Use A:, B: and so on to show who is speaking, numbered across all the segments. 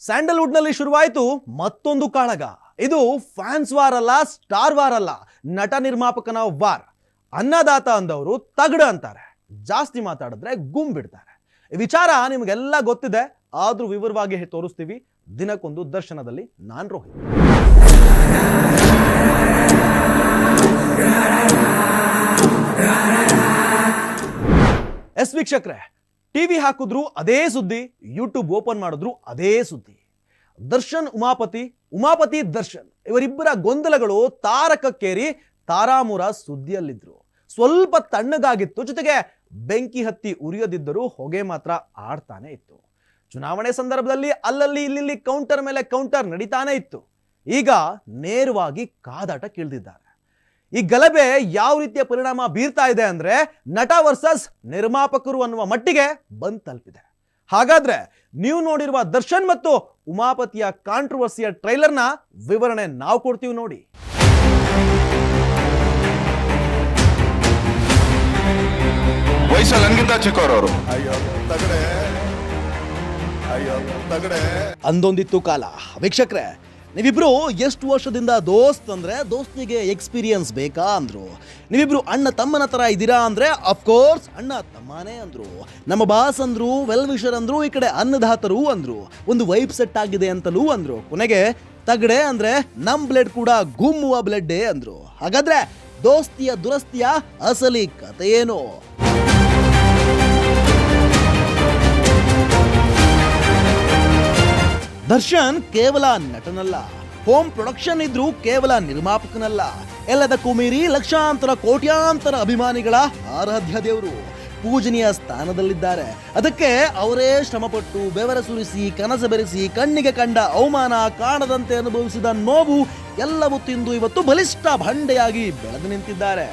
A: Sandalwood ನಲ್ಲಿ ಶುರುವಾಯಿತು ಮತ್ತೊಂದು ಕಾಳಗ. ಇದು ಫ್ಯಾನ್ಸ್ ವಾರ್ ಅಲ್ಲ, ಸ್ಟಾರ್ ವಾರ್ ಅಲ್ಲ, ನಟ ನಿರ್ಮಾಪಕನ ವಾರ್. ಅನ್ನದಾತ ಅಂದವರು ತಗಡ ಅಂತಾರೆ, ಜಾಸ್ತಿ ಮಾತಾಡಿದ್ರೆ ಗುಮ್ ಬಿಡ್ತಾರೆ. ಈ ವಿಚಾರ ನಿಮಗೆಲ್ಲ ಗೊತ್ತಿದೆ, ಆದ್ರೂ ವಿವರವಾಗಿ ತೋರಿಸ್ತೀವಿ ದಿನಕ್ಕೊಂದು ದರ್ಶನದಲ್ಲಿ. ನಾನ್ ರೋಹಿತ್. ಎಸ್ ವೀಕ್ಷಕರೇ, ಟಿವಿ ಹಾಕಿದ್ರು ಅದೇ ಸುದ್ದಿ, ಯೂಟ್ಯೂಬ್ ಓಪನ್ ಮಾಡಿದ್ರು ಅದೇ ಸುದ್ದಿ. ದರ್ಶನ್ ಉಮಾಪತಿ, ಉಮಾಪತಿ ದರ್ಶನ್ ಇವರಿಬ್ಬರ ಗೊಂದಲಗಳು ತಾರಕಕ್ಕೇರಿ ತಾರಾಮುರ ಸುದ್ದಿಯಲ್ಲಿದ್ರು. ಸ್ವಲ್ಪ ತಣ್ಣಗಾಗಿತ್ತು, ಜೊತೆಗೆ ಬೆಂಕಿ ಹತ್ತಿ ಉರಿಯದಿದ್ದರೂ ಹೊಗೆ ಮಾತ್ರ ಆಡ್ತಾನೆ ಇತ್ತು. ಚುನಾವಣೆ ಸಂದರ್ಭದಲ್ಲಿ ಅಲ್ಲಲ್ಲಿ ಇಲ್ಲಿ ಕೌಂಟರ್ ಮೇಲೆ ಕೌಂಟರ್ ನಡೀತಾನೆ ಇತ್ತು. ಈಗ ನೇರವಾಗಿ ಕಾದಾಟ ಕೀಳ್ದಿದ್ದಾರೆ. ಈ ಗಲಭೆ ಯಾವ ರೀತಿಯ ಪರಿಣಾಮ ಬೀರ್ತಾ ಇದೆ ಅಂದ್ರೆ ನಟ ವರ್ಸಸ್ ನಿರ್ಮಾಪಕರು ಅನ್ನುವ ಮಟ್ಟಿಗೆ ಬಂದ್ ತಲುಪಿದೆ. ಹಾಗಾದ್ರೆ ನೀವು ನೋಡಿರುವ ದರ್ಶನ್ ಮತ್ತು ಉಮಾಪತಿಯ ಕಾಂಟ್ರವರ್ಸಿಯ ಟ್ರೈಲರ್ನ ವಿವರಣೆ ನಾವು ಕೊಡ್ತೀವಿ ನೋಡಿ. ಅಂದೊಂದಿತ್ತು ಕಾಲ. ವೀಕ್ಷಕರೇ, ನೀವಿಬ್ರು ಎಷ್ಟು ವರ್ಷದಿಂದ ದೋಸ್ತ್ ಅಂದ್ರೆ ದೋಸ್ತಿಗೆ ಎಕ್ಸ್ಪೀರಿಯನ್ಸ್ ಬೇಕಾ ಅಂದ್ರು. ನೀವಿಬ್ರು ಅಣ್ಣ ತಮ್ಮನ ತರ ಇದ್ದೀರಾ ಅಂದ್ರೆ ಅಫ್ಕೋರ್ಸ್ ಅಣ್ಣ ತಮ್ಮನೇ ಅಂದ್ರು. ನಮ್ಮ ಬಾಸ್ ಅಂದ್ರು, ವೆಲ್ ವಿಷರ್ ಅಂದ್ರು, ಈ ಕಡೆ ಅನ್ನದಾತರು ಅಂದ್ರು, ಒಂದು ವೈಬ್ ಸೆಟ್ ಆಗಿದೆ ಅಂತಲೂ ಅಂದ್ರು. ಕೊನೆಗೆ ತಗಡೆ ಅಂದ್ರೆ ನಮ್ ಬ್ಲಡ್ ಕೂಡ ಗುಮ್ಮುವ ಬ್ಲಡ್ಡೇ ಅಂದ್ರು. ಹಾಗಾದ್ರೆ ದೋಸ್ತಿಯ ದುರಸ್ತಿಯ ಅಸಲಿ ಕಥೆ ಏನು? ದರ್ಶನ್ ಕೇವಲ ನಟನಲ್ಲ, ಹೋಮ್ ಪ್ರೊಡಕ್ಷನ್ ಇದ್ರೂ ಕೇವಲ ನಿರ್ಮಾಪಕನಲ್ಲ. ಎಲ್ಲದಕ್ಕೂ ಮೀರಿ ಲಕ್ಷಾಂತರ ಕೋಟ್ಯಾಂತರ ಅಭಿಮಾನಿಗಳ ಆರಾಧ್ಯ ದೇವರು, ಪೂಜನೀಯ ಸ್ಥಾನದಲ್ಲಿದ್ದಾರೆ. ಅದಕ್ಕೆ ಅವರೇ ಶ್ರಮಪಟ್ಟು ಬೆವರ ಸುರಿಸಿ ಕನಸು ಬೆರೆಸಿ ಕಣ್ಣಿಗೆ ಕಂಡ ಅವಮಾನ, ಕಾಣದಂತೆ ಅನುಭವಿಸಿದ ನೋವು ಎಲ್ಲವೂ ತಿಂದು ಇವತ್ತು ಬಲಿಷ್ಠ ಬಂಡೆಯಾಗಿ ಬೆಳೆದು ನಿಂತಿದ್ದಾರೆ.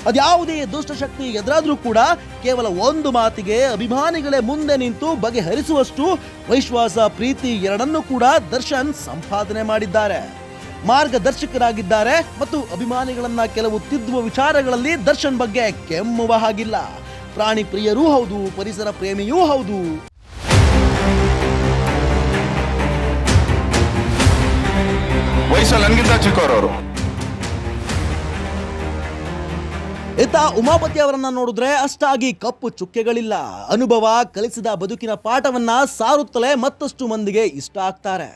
A: ಅದ್ಯಾವುದೇ ದುಷ್ಟಶಕ್ತಿ ಎದುರಾದ್ರೂ ಕೂಡ ಕೇವಲ ಒಂದು ಮಾತಿಗೆ ಅಭಿಮಾನಿಗಳೇ ಮುಂದೆ ನಿಂತು ಬಗೆಹರಿಸುವಷ್ಟು ವಿಶ್ವಾಸ, ಪ್ರೀತಿ ಎರಡನ್ನೂ ಕೂಡ ದರ್ಶನ್ ಸಂಪಾದನೆ ಮಾಡಿದ್ದಾರೆ. ಮಾರ್ಗದರ್ಶಕರಾಗಿದ್ದಾರೆ ಮತ್ತು ಅಭಿಮಾನಿಗಳನ್ನ ಕೆಲವು ತಿದ್ದುವ ವಿಚಾರಗಳಲ್ಲಿ ದರ್ಶನ್ ಬಗ್ಗೆ ಕೆಮ್ಮುವ ಹಾಗಿಲ್ಲ. ಪ್ರಾಣಿ ಪ್ರಿಯರೂ ಹೌದು, ಪರಿಸರ ಪ್ರೇಮಿಯೂ ಹೌದು.
B: ವಯಸ್ಸಲ್ಲಿ ನನಗಿಂತ ಚಿಕ್ಕವರವರು.
A: ಇತ್ತ ಉಮಾಪತಿ ಅವರನ್ನ ನೋಡಿದ್ರೆ ಅಷ್ಟಾಗಿ ಕಪ್ಪು ಚುಕ್ಕೆಗಳಿಲ್ಲ. ಅನುಭವ ಕಲಿಸಿದ ಬದುಕಿನ ಪಾಠವನ್ನ ಸಾರುತ್ತಲೇ ಮತ್ತಷ್ಟು ಮಂದಿಗೆ ಇಷ್ಟ ಆಗ್ತಾರೆ.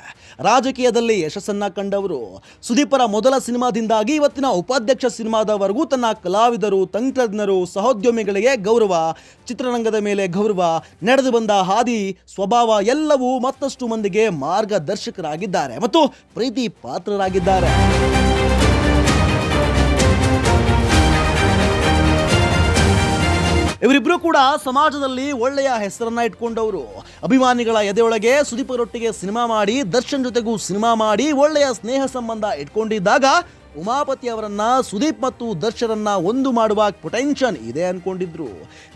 A: ರಾಜಕೀಯದಲ್ಲಿ ಯಶಸ್ಸನ್ನ ಕಂಡವರು. ಸುದೀಪರ ಮೊದಲ ಸಿನಿಮಾದಿಂದಾಗಿ ಇವತ್ತಿನ ಉಪಾಧ್ಯಕ್ಷ ಸಿನಿಮಾದವರೆಗೂ ತನ್ನ ಕಲಾವಿದರು, ತಂತ್ರಜ್ಞರು, ಸಹೋದ್ಯಮಿಗಳಿಗೆ ಗೌರವ, ಚಿತ್ರರಂಗದ ಮೇಲೆ ಗೌರವ, ನಡೆದು ಬಂದ ಹಾದಿ, ಸ್ವಭಾವ ಎಲ್ಲವೂ ಮತ್ತಷ್ಟು ಮಂದಿಗೆ ಮಾರ್ಗದರ್ಶಕರಾಗಿದ್ದಾರೆ ಮತ್ತು ಪ್ರೀತಿ ಪಾತ್ರರಾಗಿದ್ದಾರೆ. ಇವರಿಬ್ರು ಕೂಡ ಸಮಾಜದಲ್ಲಿ ಒಳ್ಳೆಯ ಹೆಸರನ್ನ ಇಟ್ಕೊಂಡವರು. ಅಭಿಮಾನಿಗಳ ಎದೆಯೊಳಗೆ ಸುದೀಪರೊಟ್ಟಿಗೆ ಸಿನಿಮಾ ಮಾಡಿ, ದರ್ಶನ್ ಜೊತೆಗೂ ಸಿನಿಮಾ ಮಾಡಿ ಒಳ್ಳೆಯ ಸ್ನೇಹ ಸಂಬಂಧ ಇಟ್ಕೊಂಡಿದ್ದಾಗ ಉಮಾಪತಿ ಅವರನ್ನ ಸುದೀಪ್ ಮತ್ತು ದರ್ಶನನ್ನ ಒಂದು ಮಾಡುವ ಪೊಟೆನ್ಷಿಯಲ್ ಇದೆ ಅನ್ಕೊಂಡಿದ್ರು,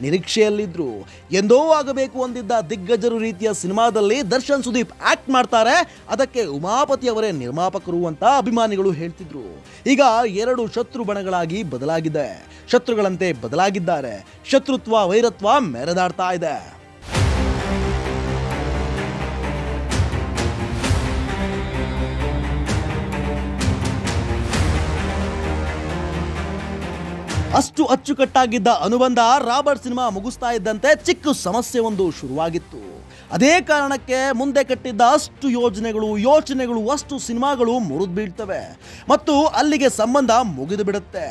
A: ನಿರೀಕ್ಷೆಯಲ್ಲಿದ್ರು. ಎಂದೋ ಆಗಬೇಕು ಅಂದಿದ್ದ ದಿಗ್ಗಜರು ರೀತಿಯ ಸಿನಿಮಾದಲ್ಲಿ ದರ್ಶನ್ ಸುದೀಪ್ ಆಕ್ಟ್ ಮಾಡ್ತಾರೆ, ಅದಕ್ಕೆ ಉಮಾಪತಿ ಅವರೇ ನಿರ್ಮಾಪಕರು ಅಂತ ಅಭಿಮಾನಿಗಳು ಹೇಳ್ತಿದ್ರು. ಈಗ ಎರಡು ಶತ್ರು ಬಣಗಳಾಗಿ ಬದಲಾಗಿದೆ, ಶತ್ರುಗಳಂತೆ ಬದಲಾಗಿದ್ದಾರೆ. ಶತ್ರುತ್ವ ವೈರತ್ವ ಮೆರೆದಾಡ್ತಾ ಇದೆ. ಅಷ್ಟು ಅಚ್ಚುಕಟ್ಟಾಗಿದ್ದ ಅನುಬಂಧ ರಾಬರ್ಟ್ ಸಿನಿಮಾ ಮುಗಿಸ್ತಾ ಇದ್ದಂತೆ ಚಿಕ್ಕ ಸಮಸ್ಯೆ ಒಂದು ಶುರುವಾಗಿತ್ತು. ಅದೇ ಕಾರಣಕ್ಕೆ ಮುಂದೆ ಕಟ್ಟಿದ್ದ ಅಷ್ಟು ಯೋಚನೆಗಳು ಅಷ್ಟು ಸಿನಿಮಾಗಳು ಮುರಿದು ಬೀಳ್ತವೆ ಮತ್ತು ಅಲ್ಲಿಗೆ ಸಂಬಂಧ ಮುಗಿದು ಬಿಡುತ್ತೆ.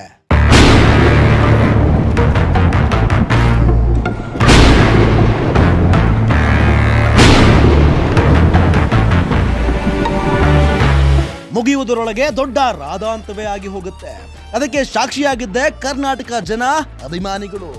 A: ಮುಗಿಯುವುದರೊಳಗೆ ದೊಡ್ಡ ರಾಧಾಂತವೇ ಆಗಿ ಹೋಗುತ್ತೆ. ಅದಕ್ಕೆ ಸಾಕ್ಷಿಯಾಗಿದ್ದೆ ಕರ್ನಾಟಕ ಜನ, ಅಭಿಮಾನಿಗಳು.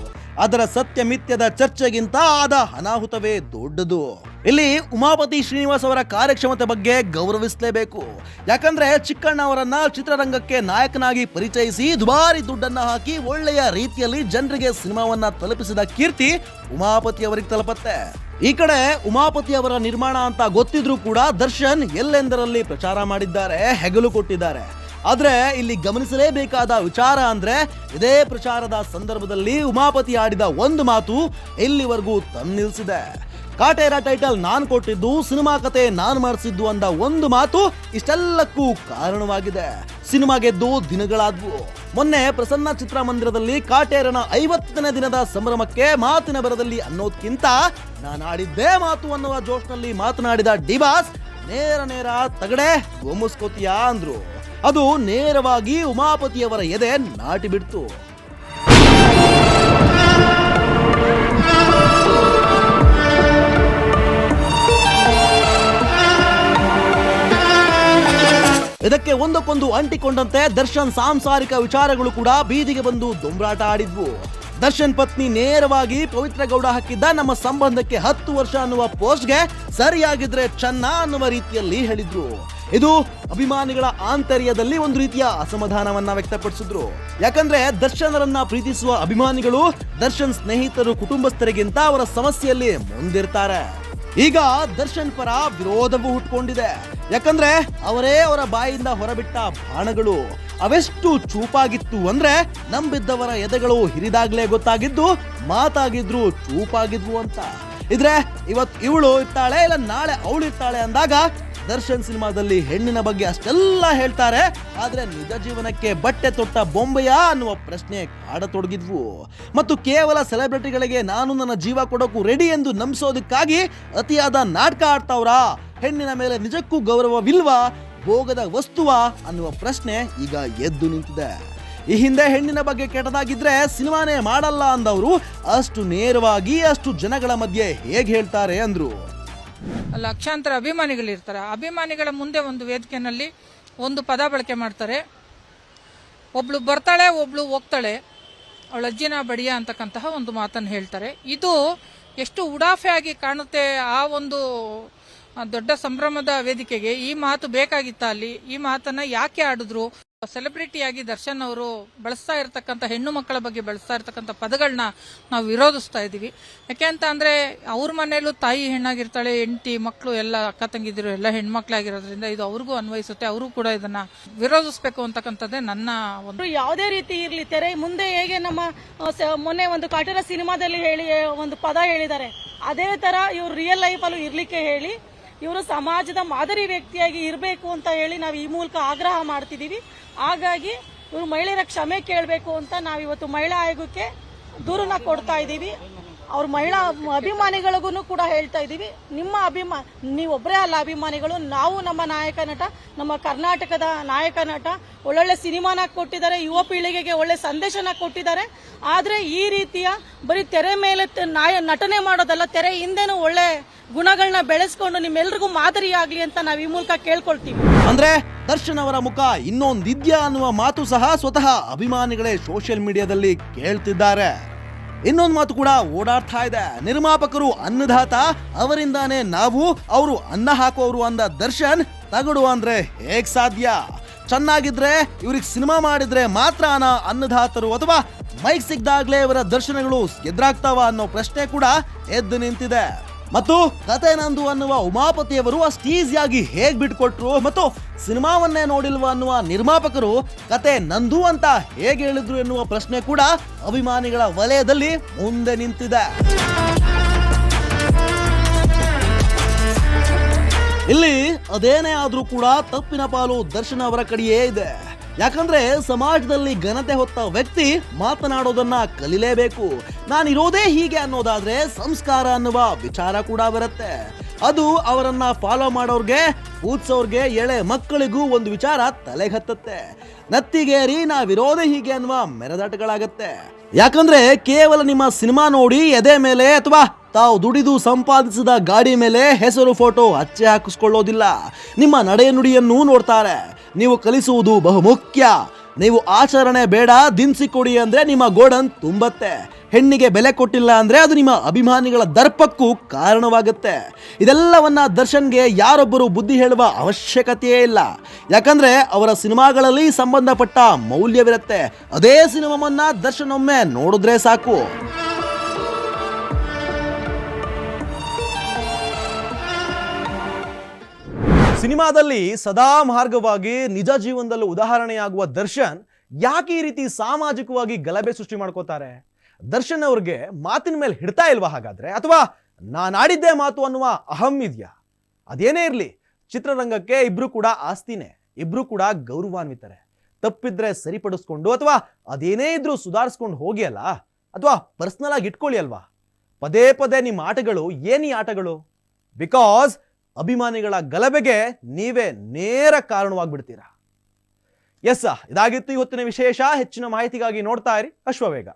A: ಅದರ ಸತ್ಯ ಮಿಥ್ಯದ ಚರ್ಚೆಗಿಂತ ಆದ ಅನಾಹುತವೇ ದೊಡ್ಡದು. ಇಲ್ಲಿ ಉಮಾಪತಿ ಶ್ರೀನಿವಾಸ್ ಅವರ ಕಾರ್ಯಕ್ಷಮತೆ ಬಗ್ಗೆ ಗೌರವಿಸಲೇಬೇಕು. ಯಾಕಂದ್ರೆ ಚಿಕ್ಕಣ್ಣ ಅವರನ್ನ ಚಿತ್ರರಂಗಕ್ಕೆ ನಾಯಕನಾಗಿ ಪರಿಚಯಿಸಿ ದುಬಾರಿ ದುಡ್ಡನ್ನ ಹಾಕಿ ಒಳ್ಳೆಯ ರೀತಿಯಲ್ಲಿ ಜನರಿಗೆ ಸಿನಿಮಾವನ್ನ ತಲುಪಿಸಿದ ಕೀರ್ತಿ ಉಮಾಪತಿ ಅವರಿಗೆ ತಲುಪತ್ತೆ. ಈ ಕಡೆ ಉಮಾಪತಿ ಅವರ ನಿರ್ಮಾಣ ಅಂತ ಗೊತ್ತಿದ್ರೂ ಕೂಡ ದರ್ಶನ್ ಎಲ್ಲೆಂದರಲ್ಲಿ ಪ್ರಚಾರ ಮಾಡಿದ್ದಾರೆ, ಹೆಗಲು ಕೊಟ್ಟಿದ್ದಾರೆ. ಆದ್ರೆ ಇಲ್ಲಿ ಗಮನಿಸಲೇಬೇಕಾದ ವಿಚಾರ ಅಂದ್ರೆ ಇದೇ ಪ್ರಚಾರದ ಸಂದರ್ಭದಲ್ಲಿ ಉಮಾಪತಿ ಆಡಿದ ಒಂದು ಮಾತು ಇಲ್ಲಿವರೆಗೂ ತನ್ನ ನಿಲ್ಲಿಸಿದೆ. ಕಾಟೇರ ಟೈಟಲ್ ನಾನ್ ಕೊಟ್ಟಿದ್ದು, ಸಿನಿಮಾ ಕತೆ ನಾನ್ ಮಾಡಿಸಿದ್ದು ಅಂದ ಒಂದು ಮಾತು ಇಷ್ಟೆಲ್ಲಕ್ಕೂ ಕಾರಣವಾಗಿದೆ. ಸಿನಿಮಾ ಗೆದ್ದು ದಿನಗಳಾದ್ವು. ಮೊನ್ನೆ ಪ್ರಸನ್ನ ಚಿತ್ರಮಂದಿರದಲ್ಲಿ ಕಾಟೇರನ 50ನೇ ದಿನದ ಸಂಭ್ರಮಕ್ಕೆ ಮಾತಿನ ಬರದಲ್ಲಿ ಅನ್ನೋದ್ಕಿಂತ ನಾನಾಡಿದ್ದೇ ಮಾತು ಅನ್ನುವ ಜೋಶ್ನಲ್ಲಿ ಮಾತನಾಡಿದ ಡಿಬಾಸ್ ನೇರ ತಗಡೆ ಗೊಮ್ಮಸ್ಕೋತಿಯಾ ಅಂದ್ರು. ಅದು ನೇರವಾಗಿ ಉಮಾಪತಿಯವರ ಎದೆ ನಾಟಿ ಬಿಡ್ತು. ಇದಕ್ಕೆ ಒಂದಕ್ಕೊಂದು ಅಂಟಿಕೊಂಡಂತೆ ದರ್ಶನ್ ಸಾಂಸಾರಿಕ ವಿಚಾರಗಳು ಕೂಡ ಬೀದಿಗೆ ಬಂದು ದೊಂಬರಾಟ ಆಡಿದ್ವು. ದರ್ಶನ್ ಪತ್ನಿ ನೇರವಾಗಿ ಪವಿತ್ರ ಗೌಡ ಹಾಕಿದ್ದ ನಮ್ಮ ಸಂಬಂಧಕ್ಕೆ 10 ವರ್ಷ ಅನ್ನುವ ಪೋಸ್ಟ್ಗೆ ಸರಿಯಾಗಿದ್ರೆ ಚೆನ್ನ ಅನ್ನುವ ರೀತಿಯಲ್ಲಿ ಹೇಳಿದ್ರು. ಇದು ಅಭಿಮಾನಿಗಳ ಆಂತರ್ಯದಲ್ಲಿ ಒಂದು ರೀತಿಯ ಅಸಮಾಧಾನವನ್ನ ವ್ಯಕ್ತಪಡಿಸಿದ್ರು. ಯಾಕಂದ್ರೆ ದರ್ಶನರನ್ನ ಪ್ರೀತಿಸುವ ಅಭಿಮಾನಿಗಳು ದರ್ಶನ್ ಸ್ನೇಹಿತರು, ಕುಟುಂಬಸ್ಥರಿಗಿಂತ ಅವರ ಸಮಸ್ಯೆಯಲ್ಲಿ ಮುಂದಿರ್ತಾರೆ. ಈಗ ದರ್ಶನ್ ಪರ ವಿರೋಧವೂ ಹುಟ್ಕೊಂಡಿದೆ. ಯಾಕಂದ್ರೆ ಅವರೇ ಅವರ ಬಾಯಿಂದ ಹೊರಬಿಟ್ಟ ಬಾಣಗಳು ಅವೆಷ್ಟು ಚೂಪಾಗಿತ್ತು ಅಂದ್ರೆ ನಂಬಿದ್ದವರ ಎದೆಗಳು ಹಿರಿದಾಗ್ಲೇ ಗೊತ್ತಾಗಿದ್ದು ಮಾತಾಗಿದ್ರು ಚೂಪಾಗಿದ್ವು ಅಂತ. ಇದ್ರೆ ಇವತ್ತು ಇವಳು ಇರ್ತಾಳೆ, ಇಲ್ಲ ನಾಳೆ ಅವಳು ಇರ್ತಾಳೆ ಅಂದಾಗ ದರ್ಶನ್ ಸಿನಿಮಾದಲ್ಲಿ ಹೆಣ್ಣಿನ ಬಗ್ಗೆ ಅಷ್ಟೆಲ್ಲ ಹೇಳ್ತಾರೆ, ಆದ್ರೆ ನಿಜ ಜೀವನಕ್ಕೆ ಬಟ್ಟೆ ತೊಟ್ಟ ಬೊಂಬೆಯಾ ಅನ್ನುವ ಪ್ರಶ್ನೆ ಕಾಡತೊಡಗಿದ್ವು. ಮತ್ತು ಕೇವಲ ಸೆಲೆಬ್ರಿಟಿಗಳಿಗೆ ನಾನು ನನ್ನ ಜೀವ ಕೊಡೋಕು ರೆಡಿ ಎಂದು ನಂಬಿಸೋದಕ್ಕಾಗಿ ಅತಿಯಾದ ನಾಟಕ ಆಡ್ತಾವ್ರಾ? ಹೆಣ್ಣಿನ ಮೇಲೆ ನಿಜಕ್ಕೂ ಗೌರವವಿಲ್ವಾ? ಭೋಗದ ವಸ್ತುವಾ ಅನ್ನುವ ಪ್ರಶ್ನೆ ಈಗ ಎದ್ದು ನಿಂತಿದೆ. ಈ ಹಿಂದೆ ಹೆಣ್ಣಿನ ಬಗ್ಗೆ ಕೆಟ್ಟದಾಗಿದ್ರೆ ಸಿನಿಮಾನೇ ಮಾಡಲ್ಲ ಅಂದವರು ಅಷ್ಟು ನೇರವಾಗಿ ಅಷ್ಟು ಜನಗಳ ಮಧ್ಯೆ ಹೇಗೆ ಹೇಳ್ತಾರೆ ಅಂದ್ರು.
B: ಲಕ್ಷಾಂತರ ಅಭಿಮಾನಿಗಳಿರ್ತಾರೆ. ಅಭಿಮಾನಿಗಳ ಮುಂದೆ ಒಂದು ವೇದಿಕೆಯಲ್ಲಿ ಒಂದು ಪದ ಬಳಕೆ ಮಾಡ್ತಾರೆ. ಒಬ್ಳು ಬರ್ತಾಳೆ, ಒಬ್ಳು ಹೋಗ್ತಾಳೆ, ಅವಳ ಅಜ್ಜಿನ ಬಡಿಯ ಅಂತಕ್ಕಂತಹ ಒಂದು ಮಾತನ್ನು ಹೇಳ್ತಾರೆ. ಇದು ಎಷ್ಟು ಉಡಾಫೆ ಆಗಿ ಕಾಣುತ್ತೆ. ಆ ಒಂದು ದೊಡ್ಡ ಸಂಭ್ರಮದ ವೇದಿಕೆಗೆ ಈ ಮಾತು ಬೇಕಾಗಿತ್ತ? ಅಲ್ಲಿ ಈ ಮಾತನ್ನ ಯಾಕೆ ಆಡಿದ್ರು? ಸೆಲೆಬ್ರಿಟಿಯಾಗಿ ದರ್ಶನ್ ಅವರು ಬಳಸ್ತಾ ಇರತಕ್ಕಂಥ ಹೆಣ್ಣು ಮಕ್ಕಳ ಬಗ್ಗೆ ಬಳಸ್ತಾ ಇರತಕ್ಕಂಥ ಪದಗಳನ್ನ ನಾವು ವಿರೋಧಿಸ್ತಾ ಇದ್ದೀವಿ. ಯಾಕೆ ಅಂತ ಅಂದ್ರೆ ಅವ್ರ ಮನೆಯಲ್ಲೂ ತಾಯಿ ಹೆಣ್ಣಾಗಿರ್ತಾಳೆ, ಹೆಂಡತಿ ಮಕ್ಕಳು ಎಲ್ಲ ಅಕ್ಕ ತಂಗಿದಿರು ಎಲ್ಲ ಹೆಣ್ಮಕ್ಳಾಗಿರೋದ್ರಿಂದ ಇದು ಅವ್ರಿಗೂ ಅನ್ವಯಿಸುತ್ತೆ. ಅವರು ಕೂಡ ಇದನ್ನ ವಿರೋಧಿಸಬೇಕು ಅಂತಕ್ಕಂಥದ್ದೇ ನನ್ನ ಒಂದು.
C: ಯಾವುದೇ ರೀತಿ ಇರ್ಲಿ, ತೆರೆ ಮುಂದೆ ಹೇಗೆ ನಮ್ಮ ಮೊನ್ನೆ ಒಂದು ಕಾಟೇರ ಸಿನಿಮಾದಲ್ಲಿ ಹೇಳಿ ಒಂದು ಪದ ಹೇಳಿದ್ದಾರೆ, ಅದೇ ತರ ಇವ್ರು ರಿಯಲ್ ಲೈಫ್ ಅಲ್ಲೂ ಇರ್ಲಿಕ್ಕೆ ಹೇಳಿ ಇವರು ಸಮಾಜದ ಮಾದರಿ ವ್ಯಕ್ತಿಯಾಗಿ ಇರಬೇಕು ಅಂತ ಹೇಳಿ ನಾವು ಈ ಮೂಲಕ ಆಗ್ರಹ ಮಾಡ್ತಿದ್ದೀವಿ. ಹಾಗಾಗಿ ಇವರು ಮಹಿಳೆಯರ ಕ್ಷಮೆ ಕೇಳಬೇಕು ಅಂತ ನಾವಿವತ್ತು ಮಹಿಳಾ ಆಯೋಗಕ್ಕೆ ದೂರನ್ನ ಕೊಡ್ತಾ ಇದ್ದೀವಿ. ಅವ್ರ ಮಹಿಳಾ ಅಭಿಮಾನಿಗಳಿಗೂ ಕೂಡ ಹೇಳ್ತಾ ಇದ್ದೀವಿ, ನಿಮ್ಮ ನೀವೊಬ್ಬರೇ ಅಲ್ಲ ಅಭಿಮಾನಿಗಳು, ನಾವು ನಮ್ಮ ನಾಯಕ ನಟ, ನಮ್ಮ ಕರ್ನಾಟಕದ ನಾಯಕ ನಟ ಒಳ್ಳೊಳ್ಳೆ ಸಿನಿಮಾನ ಕೊಟ್ಟಿದ್ದಾರೆ, ಯುವ ಪೀಳಿಗೆಗೆ ಒಳ್ಳೆ ಸಂದೇಶನ ಕೊಟ್ಟಿದ್ದಾರೆ. ಆದರೆ ಈ ರೀತಿಯ ಬರೀ ತೆರೆ ಮೇಲೆ ನಟನೆ ಮಾಡೋದಲ್ಲ, ತೆರೆ ಹಿಂದೆನೂ ಒಳ್ಳೆ ಗುಣಗಳನ್ನ ಬೆಳೆಸ್ಕೊಂಡು ನಿಮ್ಮೆಲ್ರಿಗೂ ಮಾದರಿಯಾಗ್ಲಿ ಅಂತ ನಾವು ಈ ಮೂಲಕ ಕೇಳ್ಕೊಳ್ತೀವಿ.
A: ಅಂದ್ರೆ ದರ್ಶನ್ ಅವರ ಮುಖ ಇನ್ನೊಂದಿದ್ಯಾ ಅನ್ನುವ ಮಾತು ಸಹ ಸ್ವತಃ ಅಭಿಮಾನಿಗಳೇ ಸೋಷಿಯಲ್ ಮೀಡಿಯಾದಲ್ಲಿ ಕೇಳ್ತಿದ್ದಾರೆ. ಇನ್ನೊಂದು ಮಾತು ಕೂಡ ಓಡಾಡ್ತಾ ಇದೆ. ನಿರ್ಮಾಪಕರು ಅನ್ನದಾತ, ಅವರಿಂದಾನೇ ನಾವು, ಅವರು ಅನ್ನ ಹಾಕುವವರು ಅಂದ ದರ್ಶನ್ ತಗಡು ಅಂದ್ರೆ ಹೇಗ್ ಸಾಧ್ಯ? ಚೆನ್ನಾಗಿದ್ರೆ ಇವ್ರಿಗೆ ಸಿನಿಮಾ ಮಾಡಿದ್ರೆ ಮಾತ್ರ ಅನ್ನದಾತರು ಅಥವಾ ಮೈಕ್ ಸಿಗ್ದಾಗ್ಲೇ ಇವರ ದರ್ಶನಗಳು ಎದುರಾಗ್ತಾವ ಅನ್ನೋ ಪ್ರಶ್ನೆ ಕೂಡ ಎದ್ದು ನಿಂತಿದೆ. ಮತ್ತು ಕತೆ ನಂದು ಅನ್ನುವ ಉಮಾಪತಿಯವರು ಅಷ್ಟು ಈಸಿಯಾಗಿ ಹೇಗ್ ಬಿಟ್ಕೊಟ್ರು, ಮತ್ತು ಸಿನಿಮಾವನ್ನೇ ನೋಡಿಲ್ವ ಅನ್ನುವ ನಿರ್ಮಾಪಕರು ಕತೆ ನಂದು ಅಂತ ಹೇಗೆ ಹೇಳಿದ್ರು ಎನ್ನುವ ಪ್ರಶ್ನೆ ಕೂಡ ಅಭಿಮಾನಿಗಳ ವಲಯದಲ್ಲಿ ಮುಂದೆ ನಿಂತಿದೆ. ಇಲ್ಲಿ ಅದೇನೇ ಆದ್ರೂ ಕೂಡ ತಪ್ಪಿನ ಪಾಲು ದರ್ಶನ್ ಅವರ ಕಡೆಯೇ ಇದೆ. ಯಾಕಂದ್ರೆ ಸಮಾಜದಲ್ಲಿ ಘನತೆ ಹೊತ್ತ ವ್ಯಕ್ತಿ ಮಾತನಾಡೋದನ್ನ ಕಲಿಲೇಬೇಕು. ನಾನಿರೋದೇ ಹೀಗೆ ಅನ್ನೋದಾದ್ರೆ ಸಂಸ್ಕಾರ ಅನ್ನುವ ವಿಚಾರ ಕೂಡ ಬರುತ್ತೆ. ಅದು ಅವರನ್ನ ಫಾಲೋ ಮಾಡೋರ್ಗೆ, ಕೂತ್ಸೋರ್ಗೆ, ಎಳೆ ಮಕ್ಕಳಿಗೂ ಒಂದು ವಿಚಾರ ತಲೆಗೆ ಹತ್ತತ್ತೆ. ನತ್ತಿಗೇರಿ ನಾವಿರೋದೇ ಹೀಗೆ ಅನ್ನುವ ಮೆರೆದಾಟಗಳಾಗತ್ತೆ. ಯಾಕಂದ್ರೆ ಕೇವಲ ನಿಮ್ಮ ಸಿನಿಮಾ ನೋಡಿ ಎದೆ ಮೇಲೆ ಅಥವಾ ತಾವು ದುಡಿದು ಸಂಪಾದಿಸಿದ ಗಾಡಿ ಮೇಲೆ ಹೆಸರು ಫೋಟೋ ಹಚ್ಚೆ ಹಾಕಿಸ್ಕೊಳ್ಳೋದಿಲ್ಲ. ನಿಮ್ಮ ನಡೆ ನುಡಿಯನ್ನು ನೋಡ್ತಾರೆ. ನೀವು ಕಲಿಸುವುದು ಬಹುಮುಖ್ಯ. ನೀವು ಆಚರಣೆ ಬೇಡ, ದಿನಸಿ ಕೊಡಿ ಅಂದ್ರೆ ನಿಮ್ಮ ಗೋಡನ್ ತುಂಬತ್ತೆ. ಹೆಣ್ಣಿಗೆ ಬೆಲೆ ಕೊಟ್ಟಿಲ್ಲ ಅಂದ್ರೆ ಅದು ನಿಮ್ಮ ಅಭಿಮಾನಿಗಳ ದರ್ಪಕ್ಕೂ ಕಾರಣವಾಗುತ್ತೆ. ಇದೆಲ್ಲವನ್ನ ದರ್ಶನ್ಗೆ ಯಾರೊಬ್ಬರು ಬುದ್ಧಿ ಹೇಳುವ ಅವಶ್ಯಕತೆಯೇ ಇಲ್ಲ. ಯಾಕಂದ್ರೆ ಅವರ ಸಿನಿಮಾಗಳಲ್ಲಿ ಸಂಬಂಧಪಟ್ಟ ಮೌಲ್ಯವಿರುತ್ತೆ. ಅದೇ ಸಿನಿಮಾವನ್ನ ದರ್ಶನ್ ಒಮ್ಮೆ ನೋಡಿದ್ರೆ ಸಾಕು. ಸಿನಿಮಾದಲ್ಲಿ ಸದಾ ಮಾರ್ಗವಾಗಿ ನಿಜ ಜೀವನದಲ್ಲೂ ಉದಾಹರಣೆಯಾಗುವ ದರ್ಶನ್ ಯಾಕೆ ಈ ರೀತಿ ಸಾಮಾಜಿಕವಾಗಿ ಗಲಭೆ ಸೃಷ್ಟಿ ಮಾಡ್ಕೋತಾರೆ? ದರ್ಶನ್ ಅವ್ರಿಗೆ ಮಾತಿನ ಮೇಲೆ ಹಿಡ್ತಾ ಇಲ್ವಾ ಹಾಗಾದ್ರೆ? ಅಥವಾ ನಾನಾಡಿದ್ದೇ ಮಾತು ಅನ್ನುವ ಅಹಂ ಇದೆಯಾ? ಅದೇನೇ ಇರಲಿ, ಚಿತ್ರರಂಗಕ್ಕೆ ಇಬ್ರು ಕೂಡ ಆಸ್ತಿನೇ, ಇಬ್ರು ಕೂಡ ಗೌರವಾನ್ವಿತರೆ. ತಪ್ಪಿದ್ರೆ ಸರಿಪಡಿಸ್ಕೊಂಡು ಅಥವಾ ಅದೇನೇ ಇದ್ರೂ ಸುಧಾರಿಸ್ಕೊಂಡು ಹೋಗಿ ಅಲ್ಲ, ಅಥವಾ ಪರ್ಸ್ನಲ್ ಆಗಿ ಇಟ್ಕೊಳ್ಳಿ ಅಲ್ವಾ. ಪದೇ ಪದೇ ನಿಮ್ಮ ಆಟಗಳು ಏನಿ ಆಟಗಳು? ಬಿಕಾಸ್ ಅಭಿಮಾನಿಗಳ ಗಲಭೆಗೆ ನೀವೇ ನೇರ ಕಾರಣವಾಗ್ಬಿಡ್ತೀರಾ. ಎಸ್, ಇದಾಗಿತ್ತು ಇವತ್ತಿನ ವಿಶೇಷ. ಹೆಚ್ಚಿನ ಮಾಹಿತಿಗಾಗಿ ನೋಡ್ತಾ ಇರಿ ಅಶ್ವವೇಗ.